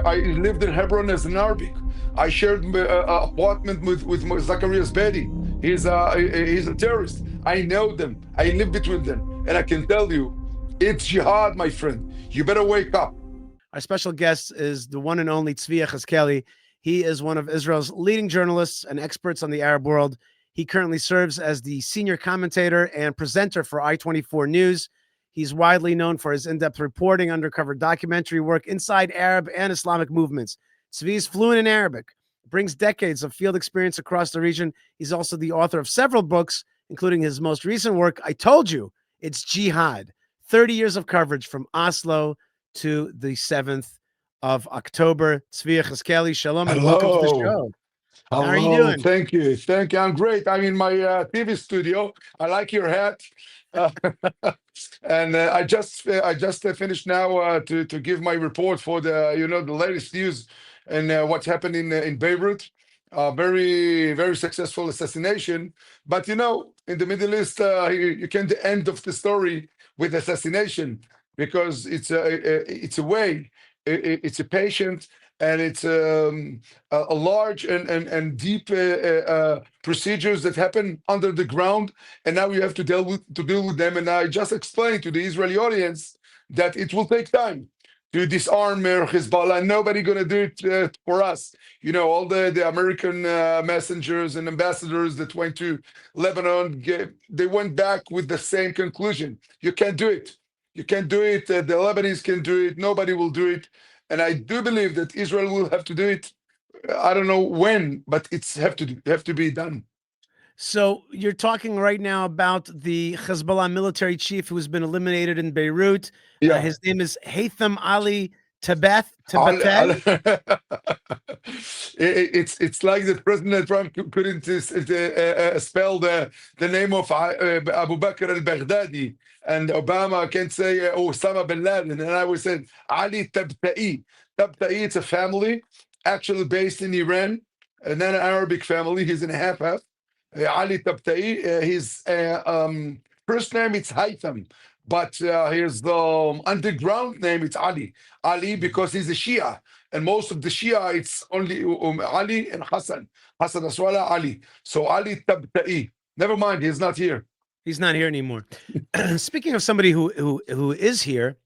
I lived in Hebron as an Arabic. I shared apartment with Zacharias Bedi. He's a terrorist. I know them. I live between them, and I can tell you, it's jihad, my friend. You better wake up. Our special guest is the one and only Zvi Yechezkeli. He is one of Israel's leading journalists and experts on the Arab world. He currently serves as the senior commentator and presenter for I-24 News. He's widely known for his in-depth reporting, undercover documentary work inside Arab and Islamic movements. Zvi is fluent in Arabic, brings decades of field experience across the region. He's also the author of several books, including his most recent work, I Told You, It's Jihad, 30 years of coverage from Oslo to the 7th of October. Zvi Yechezkeli, shalom and welcome to the Hello. show. How are you Hello. doing? Thank you. Thank you. I'm great. I'm in my TV studio. I like your hat. Uh, and I just finished now to give my report for the latest news and what's happening in Beirut. Very successful assassination. But in the Middle East, you can't end of the story with assassination because it's a way, it's a patient, and it's a large and deep procedures that happen under the ground, and now you have to deal with them. And I just explained to the Israeli audience that it will take time to disarm Hezbollah. Nobody gonna do it for us. All the American messengers and ambassadors that went to Lebanon, they went back with the same conclusion. You can't do it. You can't do it. The Lebanese can do it. Nobody will do it. And I do believe that Israel will have to do it. I don't know when, but it's have to be done. So you're talking right now about the Hezbollah military chief who's been eliminated in Beirut. Yeah. His name is Haytham Ali Tabeth. It's like that President Trump couldn't spell the name of Abu Bakr al-Baghdadi, and Obama can't say Osama bin Laden, and I would say Ali Tabta'i. Tabta'i, it's a family actually based in Iran, and then an Arabic family. He's in half. Ali Tabta'i. His first name it's Haytham, but here's the underground name. It's Ali. Ali because he's a Shia, and most of the Shia it's only Ali and Hassan. Hassan Nasrallah Ali. So Ali Tabta'i. Never mind, he's not here. He's not here anymore. Speaking of somebody who is here,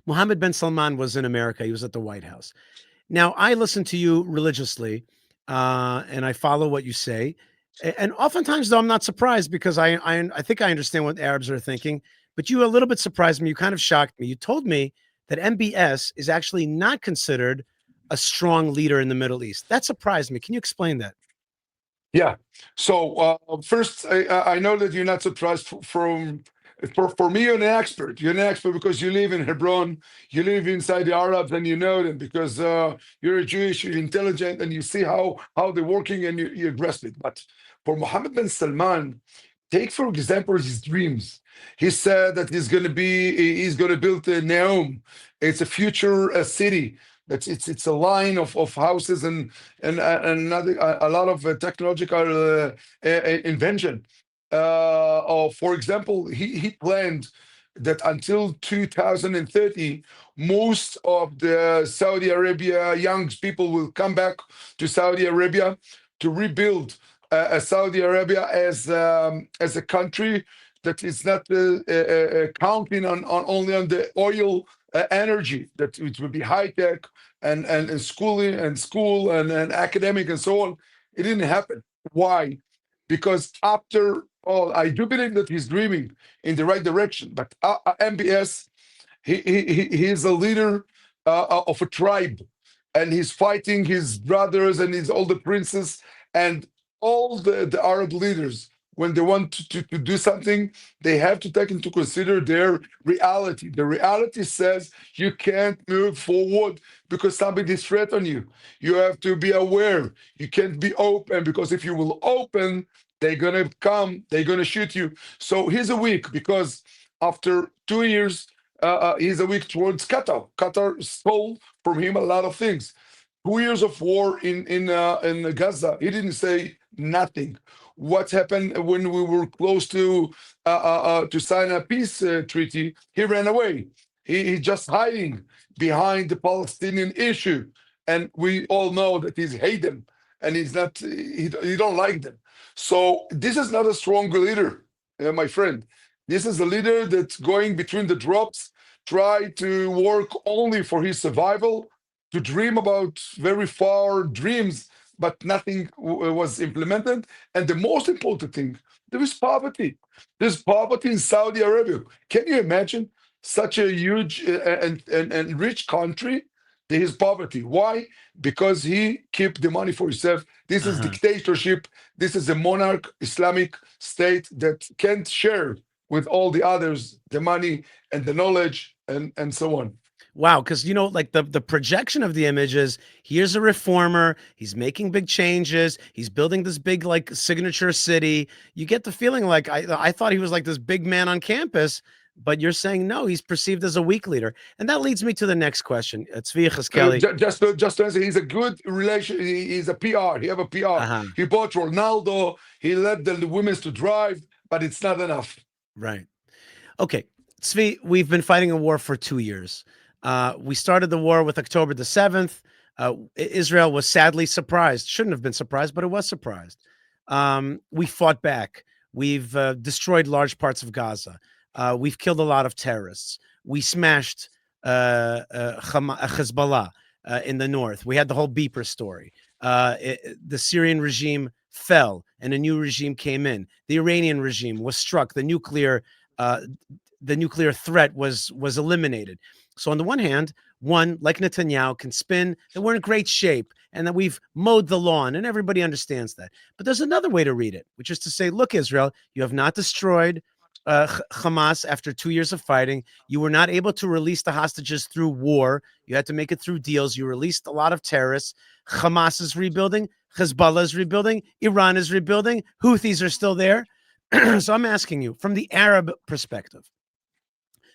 Mohammed bin Salman was in America. He was at the White House. Now, I listen to you religiously, and I follow what you say. And oftentimes, though, I'm not surprised because I think I understand what Arabs are thinking. But you a little bit surprised me. You kind of shocked me. You told me that MBS is actually not considered a strong leader in the Middle East. That surprised me. Can you explain that? Yeah. So first, I know that you're not surprised for me. You're an expert. You're an expert because you live in Hebron. You live inside the Arabs, and you know them because you're a Jewish. You're intelligent, and you see how they're working, and you grasp it. But for Mohammed bin Salman, take for example his dreams. He said that he's gonna build a Neom. It's a future city. It's a line of houses and another, a lot of technological invention. For example, he planned that until 2030, most of the Saudi Arabia young people will come back to Saudi Arabia to rebuild Saudi Arabia as a country that is not counting on only on the oil energy, that it will be high tech and schooling and school and academic and so on. It didn't happen. Why? Because after all, I do believe that he's dreaming in the right direction. But MBS, he is a leader of a tribe, and he's fighting his brothers and his older princes and all the Arab leaders. When they want to do something, they have to take into consider their reality. The reality says you can't move forward because somebody threatened you. You have to be aware. You can't be open because if you will open, they're gonna come. They're gonna shoot you. So he's a weak because after 2 years, he's a weak towards Qatar. Qatar stole from him a lot of things. 2 years of war in Gaza. He didn't say nothing. What happened when we were close to sign a peace treaty? He ran away. He just hiding. behind the Palestinian issue. And we all know that he's hate them and he's not, he don't like them. So this is not a strong leader, my friend. This is a leader that's going between the drops, try to work only for his survival, to dream about very far dreams, but nothing was implemented. And the most important thing, there is poverty. There's poverty in Saudi Arabia. Can you imagine such a huge and rich country? There is poverty. Why? Because he keep the money for himself. This is Uh-huh. dictatorship. This is a monarch Islamic state that can't share with all the others the money and the knowledge and so on. Wow, because like the projection of the image is here's a reformer, he's making big changes, he's building this big like signature city. You get the feeling like I thought he was like this big man on campus, but you're saying no, he's perceived as a weak leader. And that leads me to the next question. Zvi Yechezkeli. Just to answer, he's a good relation. He's a PR. He have a PR. Uh-huh. He bought Ronaldo. He led the women to drive, but it's not enough. Right. Okay. Zvi, we've been fighting a war for 2 years. We started the war with October the 7th. Israel was sadly surprised. Shouldn't have been surprised, but it was surprised. We fought back. We've destroyed large parts of Gaza. We've killed a lot of terrorists. We smashed Hezbollah in the north. We had the whole beeper story. The Syrian regime fell and a new regime came in. The Iranian regime was struck. The nuclear threat was eliminated. So on the one hand, one like Netanyahu can spin that we're in great shape and that we've mowed the lawn, and everybody understands that. But there's another way to read it, which is to say, look, Israel, you have not destroyed Hamas after 2 years of fighting. You were not able to release the hostages through war. You had to make it through deals. You released a lot of terrorists. Hamas is rebuilding. Hezbollah is rebuilding. Iran is rebuilding. Houthis are still there. So I'm asking you, from the Arab perspective,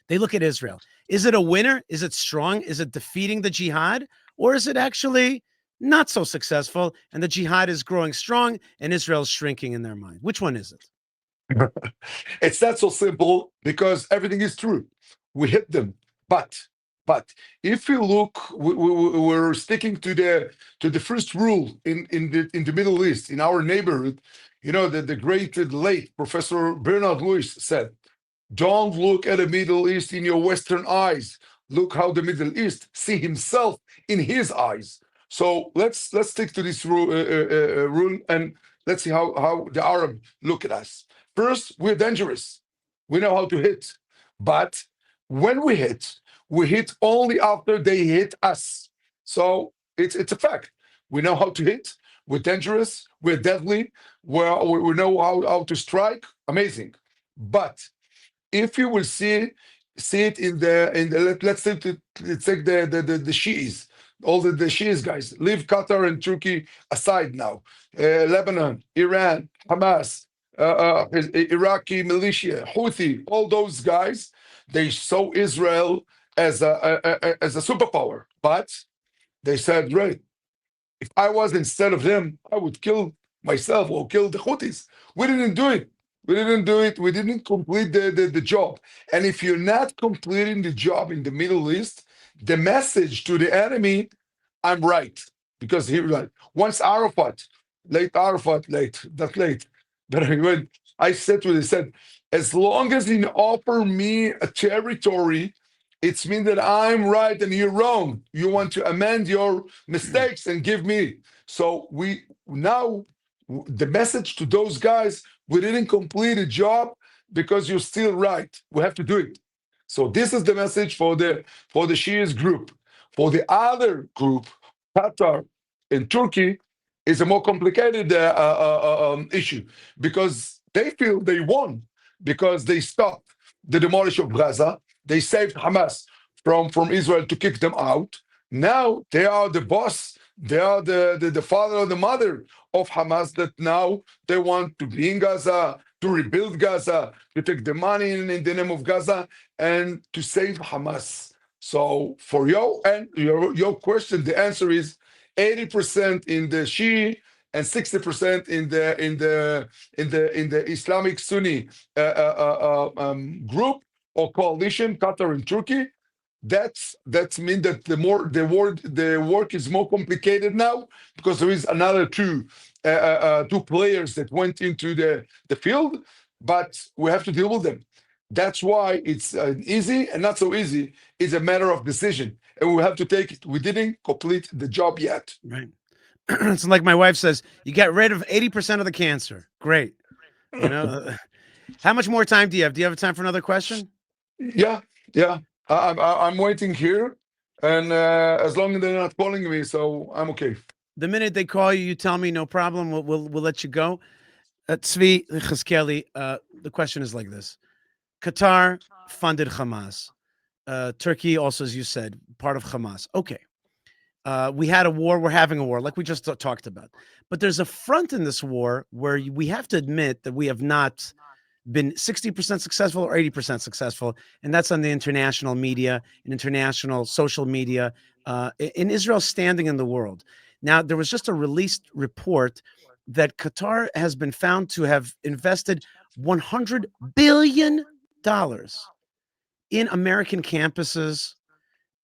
they look at Israel. Is it a winner? Is it strong? Is it defeating the jihad? Or is it actually not so successful and the jihad is growing strong and Israel's shrinking in their mind? Which one is it? It's not so simple because everything is true. We hit them, but if you look, we're sticking to the first rule in the Middle East, in our neighborhood. You know that the great late Professor Bernard Lewis said, "Don't look at the Middle East in your Western eyes. Look how the Middle East see himself in his eyes." So let's stick to this rule and let's see how the Arab look at us. First, we're dangerous. We know how to hit. But when we hit only after they hit us. So it's a fact. We know how to hit. We're dangerous. We're deadly. We know how to strike. Amazing. But if you will see it in the let's take the Shiis, all the Shiis guys. Leave Qatar and Turkey aside now. Lebanon, Iran, Hamas, Iraqi militia, Houthi, all those guys, they saw Israel as a superpower, but they said, right, if I was instead of them, I would kill myself or kill the Houthis. We didn't do it. We didn't do it. We didn't complete the job. And if you're not completing the job in the Middle East, the message to the enemy, I'm right. Because he like once Arafat, not late. But when I said to him, he said, as long as you offer me a territory, it's mean that I'm right and you're wrong. You want to amend your mistakes and give me. So we now the message to those guys, we didn't complete a job because you're still right. We have to do it. So this is the message for the Shias group. For the other group, Qatar and Turkey, is a more complicated issue because they feel they won because they stopped the demolition of Gaza. They saved Hamas from Israel to kick them out. Now they are the boss. They are the father or the mother of Hamas that now they want to be in Gaza, to rebuild Gaza, to take the money in the name of Gaza, and to save Hamas. So for your question, the answer is 80% in the Shi'i and 60% in the Islamic Sunni group or coalition, Qatar and Turkey. That's mean that the work is more complicated now because there is another two players that went into the field, but we have to deal with them. That's why it's easy and not so easy. It's a matter of decision, and we have to take it. We didn't complete the job yet. Right. It's like my wife says, you get rid of 80% of the cancer. Great. You know, how much more time do you have? Do you have time for another question? Yeah, yeah. I'm waiting here, and as long as they're not calling me, so I'm okay. The minute they call you, you tell me no problem. We'll let you go. Zvi Yechezkeli, the question is like this: Qatar funded Hamas. Turkey also, as you said, part of Hamas. Okay. We had a war. We're having a war, like we just talked about. But there's a front in this war where we have to admit that we have not been 60% successful or 80% successful, and that's on the international media and international social media in Israel's standing in the world. Now, there was just a released report that Qatar has been found to have invested $100 billion in American campuses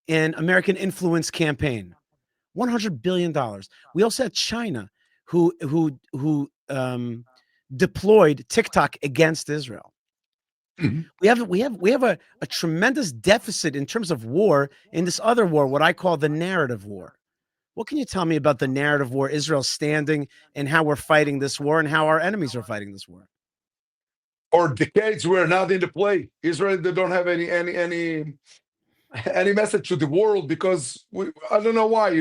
and American influence campaign. $100 billion. We also had China who deployed TikTok against Israel. Mhm. We have a tremendous deficit in terms of war in this other war, what I call the narrative war. What can you tell me about the narrative war, Israel's standing, and how we're fighting this war, and how our enemies are fighting this war? For decades, we're not in the play. Israel, they don't have any message to the world because I don't know why.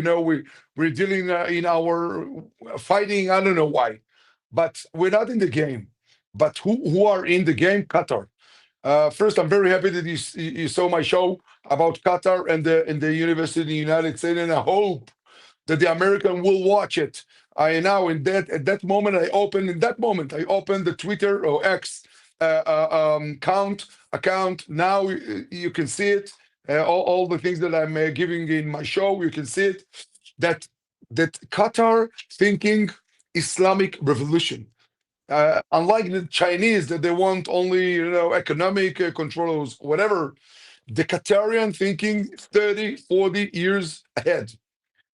We're dealing in our fighting. I don't know why, but we're not in the game. But who are in the game? Qatar. First, I'm very happy that you saw my show about Qatar and the university in the United States, and I hope that the American will watch it. I now at that moment I opened the Twitter or X account. Now you can see it. All the things that I'm giving in my show, you can see it. That Qatar thinking Islamic revolution. Unlike the Chinese that they want only economic controls, whatever, the Qatarian thinking 30, 40 years ahead.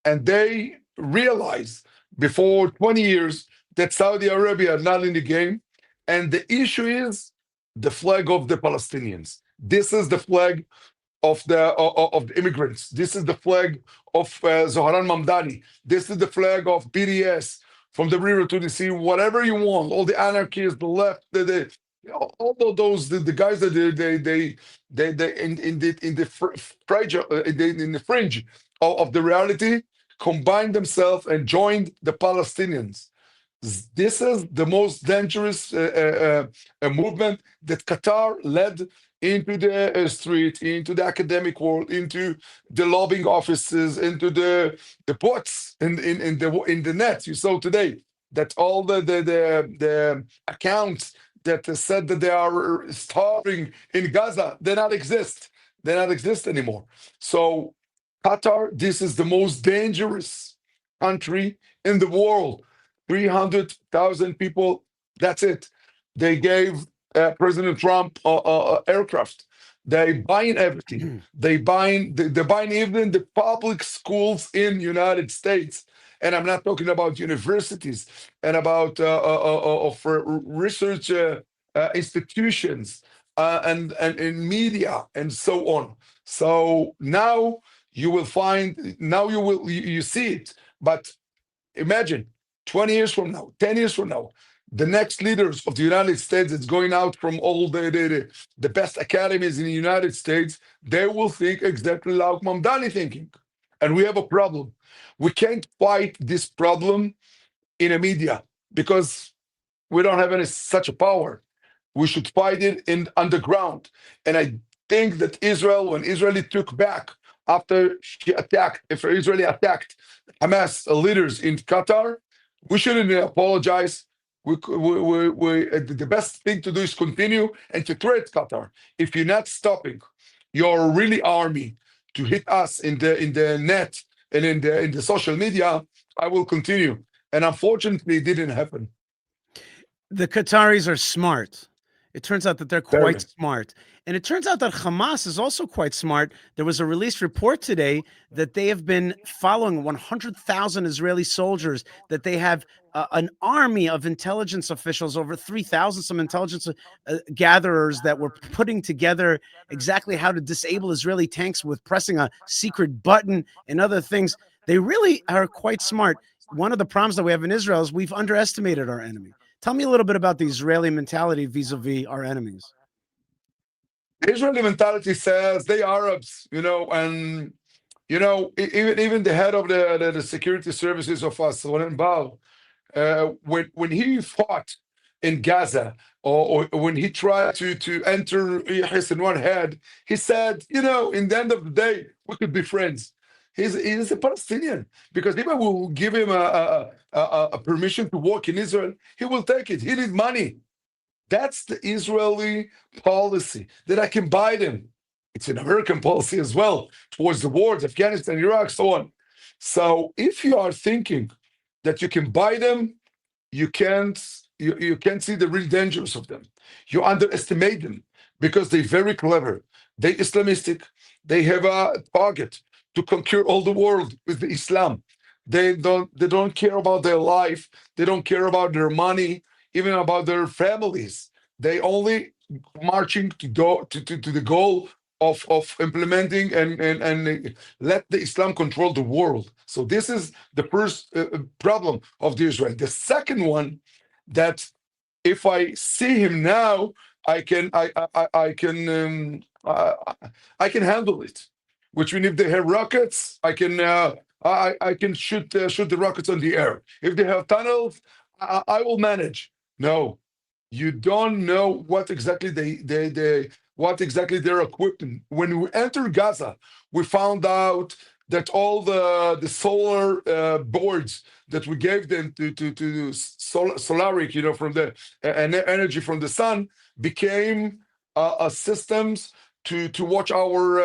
And they realize before 20 years that Saudi Arabia is not in the game. And the issue is the flag of the Palestinians. This is the flag of the immigrants. This is the flag of Zohran Mamdani. This is the flag of BDS from the river to the sea. Whatever you want, all the anarchists, the left, all of those the guys that they in the in the fringe of the reality combined themselves and joined the Palestinians. This is the most dangerous movement that Qatar led into the street, into the academic world, into the lobbying offices, into the bots in the net. You saw today that all the accounts that said that they are starving in Gaza, they not exist. They not exist anymore. So Qatar, this is the most dangerous country in the world. 300,000 people. That's it. They gave President Trump aircraft. They buying everything. They buying even the public schools in United States. And I'm not talking about universities and about of research institutions and in media and so on. So now you will find now you see it. But imagine 20 years from now, 10 years from now, the next leaders of the United States that's going out from all the best academies in the United States, they will think exactly like Mamdani thinking. And we have a problem. We can't fight this problem in a media because we don't have any such a power. We should fight it in underground. And I think that Israel, when Israel took back after she attacked, if Israel attacked Hamas leaders in Qatar, we shouldn't apologize. The best thing to do is continue and to threat Qatar. If you're not stopping your really army to hit us in the net and in the social media, I will continue. And unfortunately, it didn't happen. The Qataris are smart. It turns out that they're quite Very. smart. And it turns out that Hamas is also quite smart. There was a released report today that they have been following 100,000 Israeli soldiers, that they have an army of intelligence officials, over 3,000, some intelligence gatherers that were putting together exactly how to disable Israeli tanks with pressing a secret button and other things. They really are quite smart. One of the problems that we have in Israel is we've underestimated our enemy. Tell me a little bit about the Israeli mentality vis-a-vis our enemies. The Israeli mentality says they Arabs, and even the head of the security services of us, Ronen Bar, when he fought in Gaza, or when he tried to enter Yahis in one head, he said, in the end of the day, we could be friends. He's a Palestinian, because if I will give him a permission to work in Israel, he will take it. He needs money. That's the Israeli policy, that I can buy them. It's an American policy as well towards the wars, Afghanistan, Iraq, so on. So if you are thinking that you can buy them, you can't see the real dangers of them. You underestimate them, because they're very clever. They Islamistic. They have a target to conquer all the world with the Islam. They don't care about their life. They don't care about their money, even about their families. They only marching to go to the goal of implementing and let the Islam control the world. So this is the first problem of the Israel. The second one, that if I see him now, I can handle it. Which means if they have rockets, I can shoot the rockets on the air. If they have tunnels, I will manage. No, you don't know what exactly what exactly they're equipping. When we entered Gaza, we found out that all the solar boards that we gave them to solaric, from the energy from the sun, became systems to watch our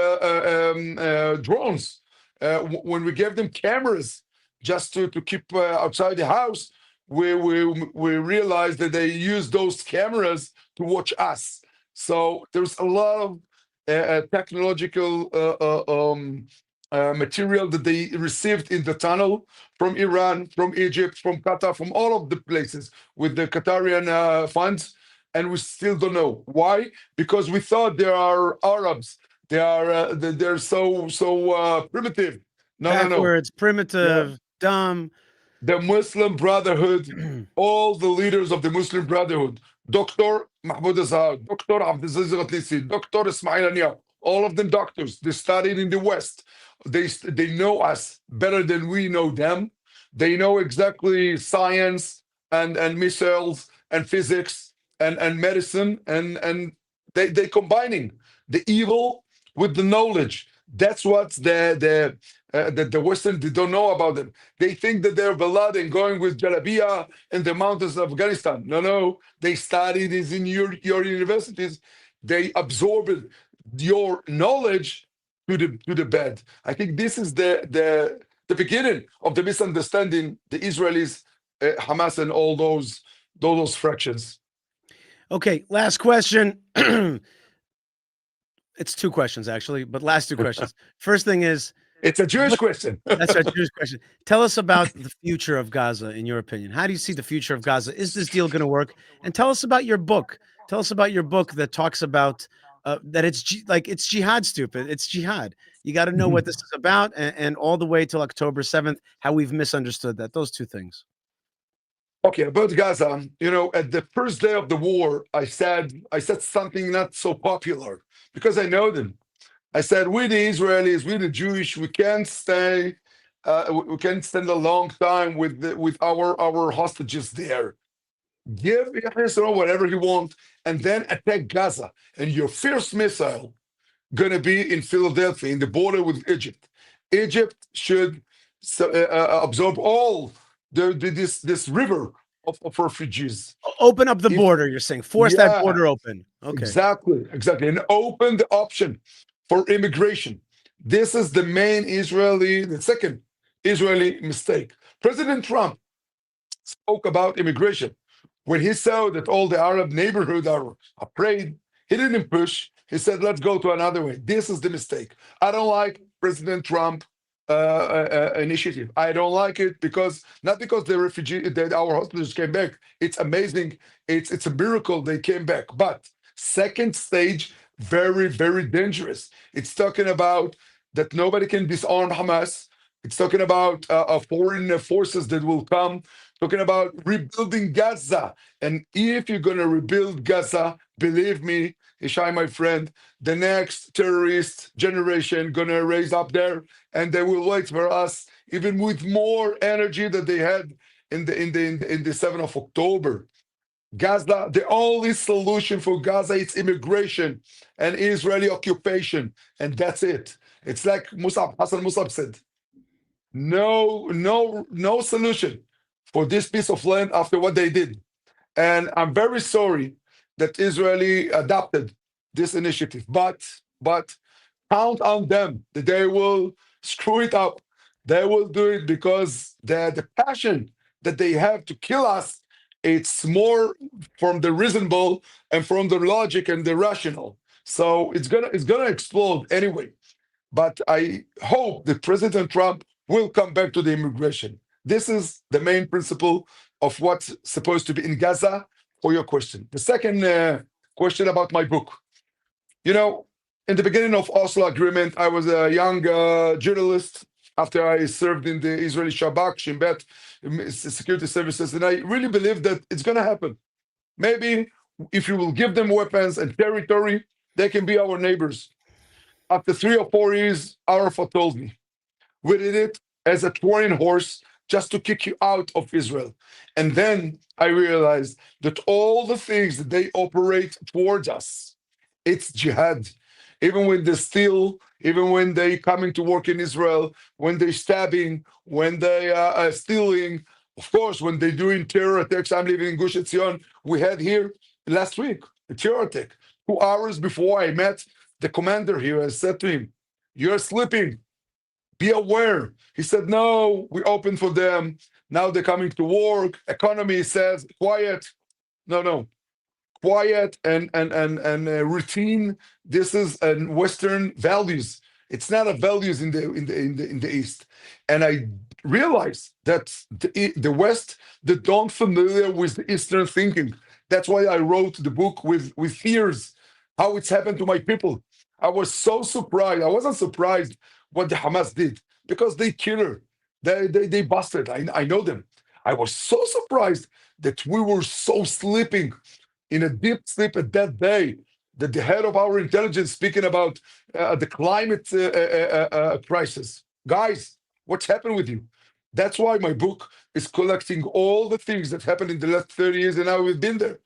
drones. When we gave them cameras just to keep outside the house, we realized that they use those cameras to watch us. So there's a lot of technological material that they received in the tunnel from Iran, from Egypt, from Qatar, from all of the places with the Qatarian funds, and we still don't know why. Because we thought they are Arabs. They're so primitive. No, no, no. Backwards, Yeah. primitive, dumb. The Muslim Brotherhood, all the leaders of the Muslim Brotherhood, Dr. Mahmoud Azhar, Dr. Abdelaziz Ghatlisi, Dr. Ismail Ania, all of them doctors. They studied in the West. They know us better than we know them. They know exactly science and missiles and physics and medicine, and they combining the evil with the knowledge. That's what the Western, they don't know about them. They think that they're Bin Laden going with Jalabia in the mountains of Afghanistan. No, no. They studied this in your universities. They absorbed your knowledge to the bed. I think this is the beginning of the misunderstanding the Israelis, Hamas, and all those fractions. Okay, last question. It's two questions, actually, but last two questions. First thing is, It's a Jewish question. that's our Jewish question. Tell us about the future of Gaza, in your opinion. How do you see the future of Gaza? Is this deal going to work? And tell us about your book. Tell us about your book that talks about that it's jihad, stupid. It's jihad. You got to know what this is about, and all the way till October 7th, how we've misunderstood that. Those two things. Okay, about Gaza, at the first day of the war, I said something not so popular, because I know them. I said, we the Israelis, we the Jewish, we can't stay, we can't stand a long time with our hostages there. Give Israel whatever he wants, and then attack Gaza. And your first missile gonna be in Philadelphia, in the border with Egypt. Egypt should absorb all this river of refugees. Open up the If border, you're saying. Force that Yeah, border open. Okay. exactly, and open the option for immigration. This is the second Israeli mistake. President Trump spoke about immigration. When he saw that all the Arab neighborhood are afraid, he didn't push. He said, let's go to another way. This is the mistake. I don't like President Trump initiative. I don't like it because not because the refugee that our hostages came back. It's amazing. It's a miracle they came back. But second stage, very, very dangerous. It's talking about that nobody can disarm Hamas. It's talking about foreign forces that will come, talking about rebuilding Gaza. And if you're going to rebuild Gaza, believe me, Ishai, my friend, the next terrorist generation going to raise up there, and they will wait for us even with more energy that they had in the 7th of October. Gaza, the only solution for Gaza is immigration and Israeli occupation, and that's it. It's like Hassan Musab said. No solution for this piece of land after what they did. And I'm very sorry that Israeli adopted this initiative, but count on them that they will screw it up. They will do it because the passion that they have to kill us, it's more from the reasonable and from the logic and the rational. So it's gonna explode anyway. But I hope that President Trump will come back to the immigration. This is the main principle of what's supposed to be in Gaza. For your question, the second question about my book. You know, in the beginning of Oslo Agreement, I was a young journalist after I served in the Israeli Shabak, Shin Bet, security services, and I really believe that it's going to happen. Maybe if you will give them weapons and territory, they can be our neighbors. After 3 or 4 years, Arafat told me, we did it as a Trojan horse just to kick you out of Israel. And then I realized that all the things that they operate towards us, it's jihad. Even when they steal, even when they coming to work in Israel, when they're stabbing, when they are stealing, of course, when they're doing terror attacks. I'm living in Gush Etzion. We had here last week a terror attack. 2 hours before I met the commander here, I said to him, you're sleeping. Be aware. He said, no, we open for them. Now they're coming to work. Economy says, quiet. No. Quiet and routine. This is Western values. It's not a values in the East. And I realized that the West, they don't familiar with the Eastern thinking. That's why I wrote the book with fears, how it's happened to my people. I was so surprised. I wasn't surprised what the Hamas did because they killer. They busted. I know them. I was so surprised that we were so sleeping in a deep sleep at that day that the head of our intelligence speaking about the climate crisis. Guys, what's happened with you? That's why my book is collecting all the things that happened in the last 30 years, and now we've been there.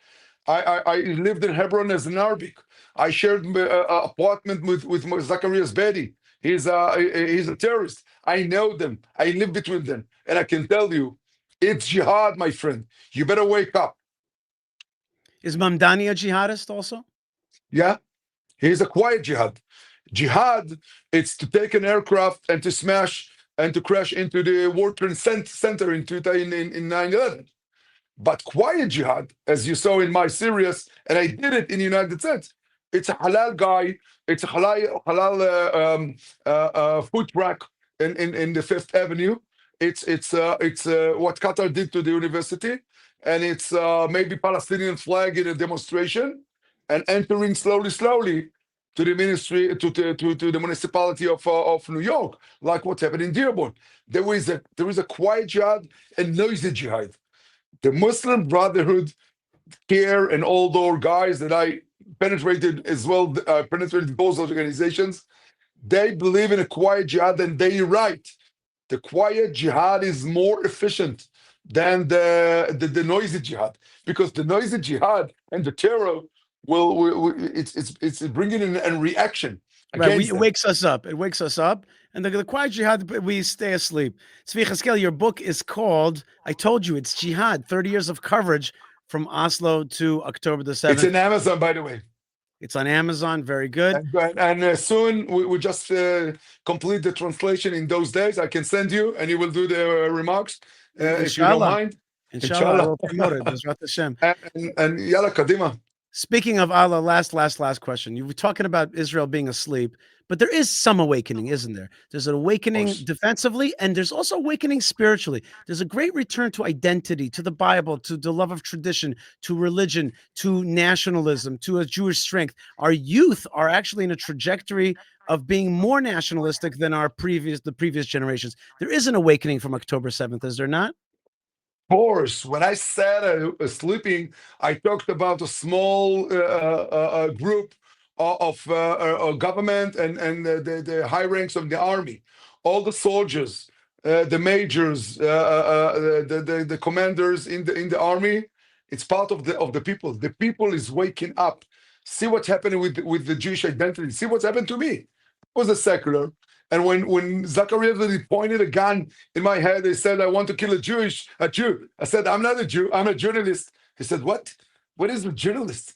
I lived in Hebron as an Arabic. I shared an apartment with Zacharias Bedi. He's a terrorist. I know them. I live between them. And I can tell you, it's jihad, my friend. You better wake up. Is Mamdani a jihadist also? Yeah? He's a quiet jihad. Jihad, it's to take an aircraft and to smash and to crash into the World Trade Center in 9/11. But quiet jihad, as you saw in my series, and I did it in the United States, it's a halal guy, it's a halal food truck in the Fifth Avenue. It's what Qatar did to the university, and it's maybe Palestinian flag in a demonstration, and entering slowly to the ministry to the municipality of New York, like what happened in Dearborn. There is a quiet jihad and noisy jihad. The Muslim Brotherhood care and all those guys that I penetrated as well, penetrated those organizations, they believe in a quiet jihad and they're right. The quiet jihad is more efficient than the noisy jihad because the noisy jihad and the terror it's bringing in a reaction Right. against It them. wakes us up. It wakes us up. And the quiet jihad, we stay asleep. Zvi Yechezkeli, your book is called, I told you, it's Jihad, 30 years of coverage from Oslo to October the It's 7th. in Amazon, by the way. It's on Amazon. Very good. And soon we just complete the translation in those days. I can send you, and you will do the remarks if you don't Inshallah. mind. Inshallah, I Inshallah. will promote it. Bezrat Hashem. And yalla kadima. Speaking of Allah, last question. You were talking about Israel being asleep, but there is some awakening, isn't there? There's an Of awakening course. defensively, and there's also awakening spiritually. There's a great return to identity, to the Bible, to the love of tradition, to religion, to nationalism, to a Jewish strength. Our youth are actually in a trajectory of being more nationalistic than the previous generations. There is an awakening from October 7th, is there not? Course, when I said sleeping, I talked about a small group of government and the high ranks of the army, all the soldiers, the majors, the commanders in the army. It's part of the people. The people is waking up. See what's happening with the Jewish identity. See what's happened to me. I was a secular. And when Zachariah pointed a gun in my head, he said, "I want to kill a Jew." I said, "I'm not a Jew. I'm a journalist." He said, "What? What is a journalist?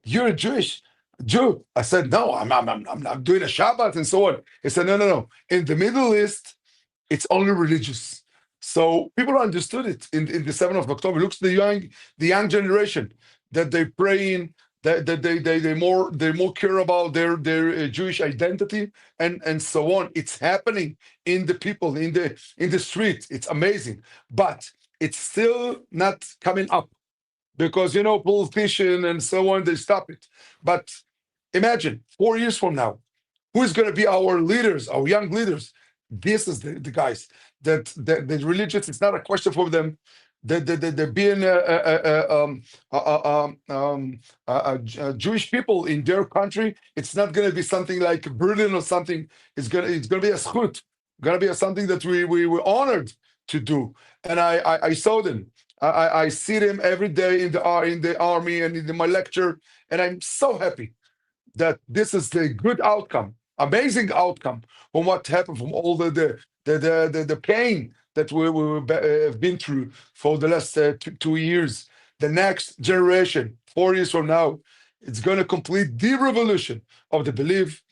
You're a Jew." I said, "No, I'm doing a Shabbat and so on." He said, "No. In the Middle East, it's only religious." So people understood it in the 7th of October. Looks the young generation that they're praying, that they more care about their Jewish identity and so on. It's happening in the people in the street. It's amazing, but it's still not coming up because politicians and so on, they stop it. But imagine 4 years from now, who is going to be our leaders, our young leaders? This is the guys that the religious. It's not a question for them. They're being Jewish people in their country. It's not going to be something like a burden or something. It's gonna be a schut. Gonna be something that we were honored to do. And I saw them. I see them every day in the army and in my lecture, and I'm so happy that this is the good outcome, amazing outcome from what happened, from all the pain that we have been through for the last 2 years. The next generation, 4 years from now, it's going to complete the revolution of the belief,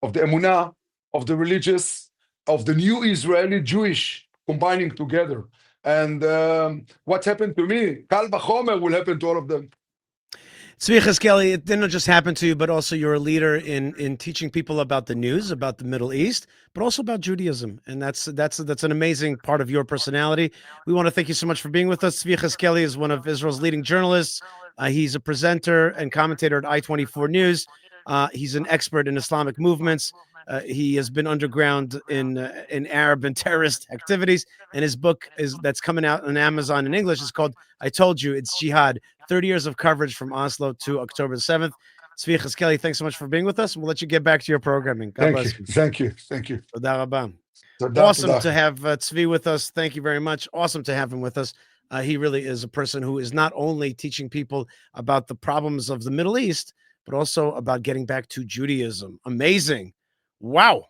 of the emunah, of the religious, of the new Israeli Jewish combining together. And what happened to me, Kal Vachomer, will happen to all of them. Zvi Yechezkeli, it didn't just happen to you, but also you're a leader in teaching people about the news, about the Middle East, but also about Judaism, and that's an amazing part of your personality. We want to thank you so much for being with us. Zvi Yechezkeli is one of Israel's leading journalists. He's a presenter and commentator at I-24 News. He's an expert in Islamic movements. He has been underground in Arab and terrorist activities, and his book that's coming out on Amazon in English is called "I Told You It's Jihad: 30 years of coverage from Oslo to October 7th. Zvi Yechezkeli, thanks so much for being with us. We'll let you get back to your programming. God Thank you, bless you. thank you, thank you. Toda rabah. Toda, Awesome toda. to have Zvi with us. Thank you very much. Awesome to have him with us. He really is a person who is not only teaching people about the problems of the Middle East, but also about getting back to Judaism. Amazing. Wow.